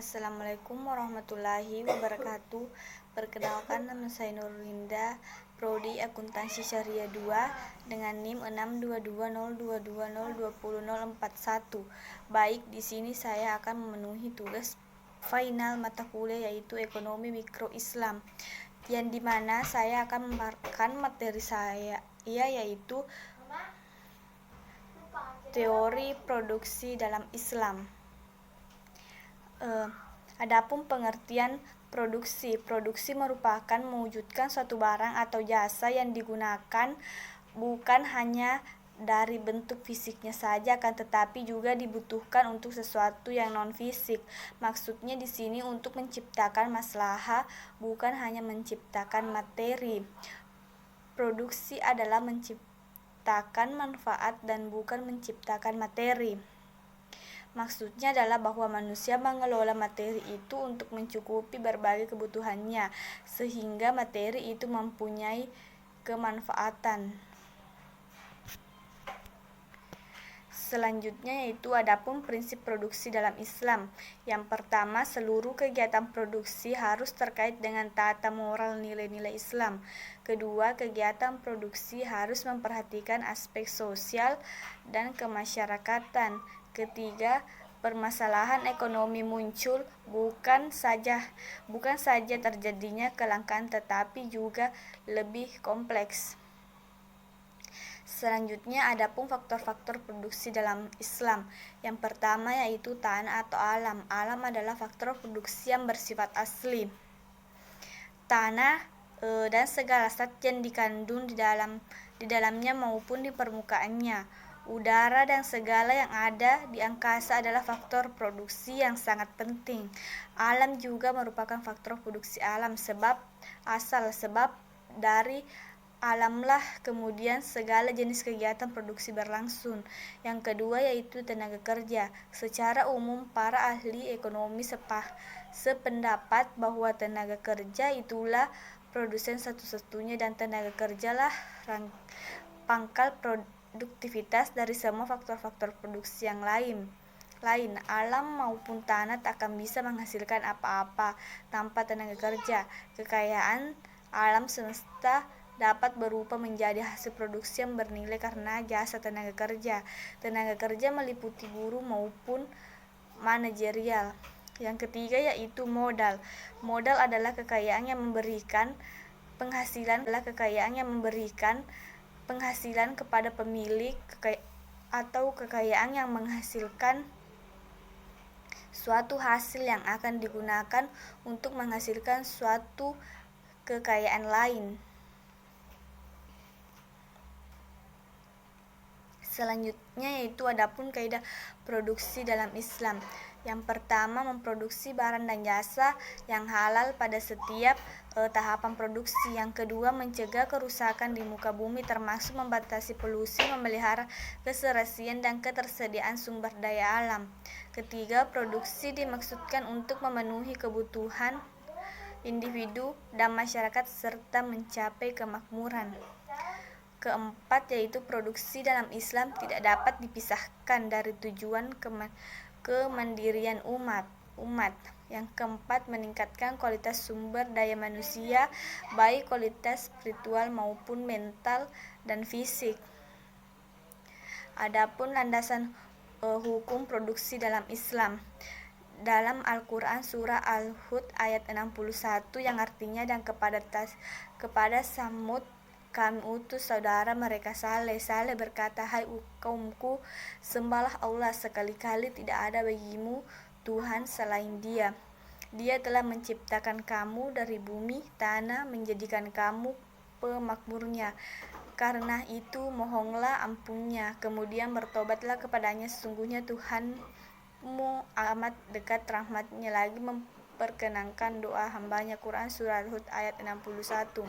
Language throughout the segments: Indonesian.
Assalamualaikum warahmatullahi wabarakatuh. Perkenalkan, nama saya Nurlinda, Prodi Akuntansi Syariah 2 dengan NIM 62202202041. Baik, di sini saya akan memenuhi tugas final mata kuliah yaitu Ekonomi Mikro Islam, yang dimana saya akan memaparkan materi saya yaitu teori produksi dalam Islam. Adapun pengertian produksi. Produksi merupakan mewujudkan suatu barang atau jasa yang digunakan bukan hanya dari bentuk fisiknya saja, akan tetapi juga dibutuhkan untuk sesuatu yang non fisik. Maksudnya di sini untuk menciptakan maslahah, bukan hanya menciptakan materi. Produksi adalah menciptakan manfaat dan bukan menciptakan materi. Maksudnya adalah bahwa manusia mengelola materi itu untuk mencukupi berbagai kebutuhannya, sehingga materi itu mempunyai kemanfaatan. Selanjutnya yaitu adapun prinsip produksi dalam Islam. Yang pertama, seluruh kegiatan produksi harus terkait dengan tata moral nilai-nilai Islam. Kedua, kegiatan produksi harus memperhatikan aspek sosial dan kemasyarakatan. Ketiga, permasalahan ekonomi muncul bukan saja terjadinya kelangkaan, tetapi juga lebih kompleks. Selanjutnya, adapun faktor-faktor produksi dalam Islam. Yang pertama yaitu tanah atau alam. Alam adalah faktor produksi yang bersifat asli. Tanah dan segala zat yang dikandung di dalamnya maupun di permukaannya. Udara dan segala yang ada di angkasa adalah faktor produksi yang sangat penting. Alam juga merupakan faktor produksi alam, sebab dari alamlah kemudian segala jenis kegiatan produksi berlangsung. Yang kedua yaitu tenaga kerja. Secara umum para ahli ekonomi sependapat bahwa tenaga kerja itulah produsen satu-satunya, dan tenaga kerjalah pangkal produktivitas dari semua faktor-faktor produksi yang lain. Alam maupun tanah tak akan bisa menghasilkan apa-apa tanpa tenaga kerja. Kekayaan alam semesta dapat berupa menjadi hasil produksi yang bernilai karena jasa tenaga kerja. Tenaga kerja meliputi buruh maupun manajerial. Yang ketiga yaitu modal. Modal adalah kekayaan yang memberikan penghasilan kepada pemilik, atau kekayaan yang menghasilkan suatu hasil yang akan digunakan untuk menghasilkan suatu kekayaan lain. Selanjutnya yaitu adapun kaidah produksi dalam Islam. Yang pertama, memproduksi barang dan jasa yang halal pada setiap tahapan produksi. Yang kedua, mencegah kerusakan di muka bumi, termasuk membatasi polusi, memelihara keserasian dan ketersediaan sumber daya alam. Ketiga, produksi dimaksudkan untuk memenuhi kebutuhan individu dan masyarakat serta mencapai kemakmuran. Keempat yaitu produksi dalam Islam tidak dapat dipisahkan dari tujuan kemandirian umat. Yang keempat, meningkatkan kualitas sumber daya manusia, baik kualitas spiritual maupun mental dan fisik. Adapun landasan hukum produksi dalam Islam. Dalam Al-Quran surah Al-Hud ayat 61 yang artinya, dan kepada Samud kami utus saudara mereka Saleh. Saleh berkata, hai kaumku, sembahlah Allah, sekali-kali tidak ada bagimu Tuhan selain Dia. Dia telah menciptakan kamu dari bumi, tanah, menjadikan kamu pemakmurnya. Karena itu mohonlah ampunnya, kemudian bertobatlah kepadanya, sesungguhnya Tuhanmu amat dekat rahmatnya. Lagi memperkenankan doa hambanya. Quran surah Al-Hud ayat 61.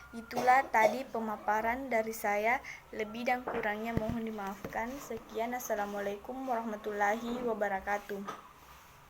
Itulah tadi pemaparan dari saya, lebih dan kurangnya mohon dimaafkan. Sekian, assalamualaikum warahmatullahi wabarakatuh.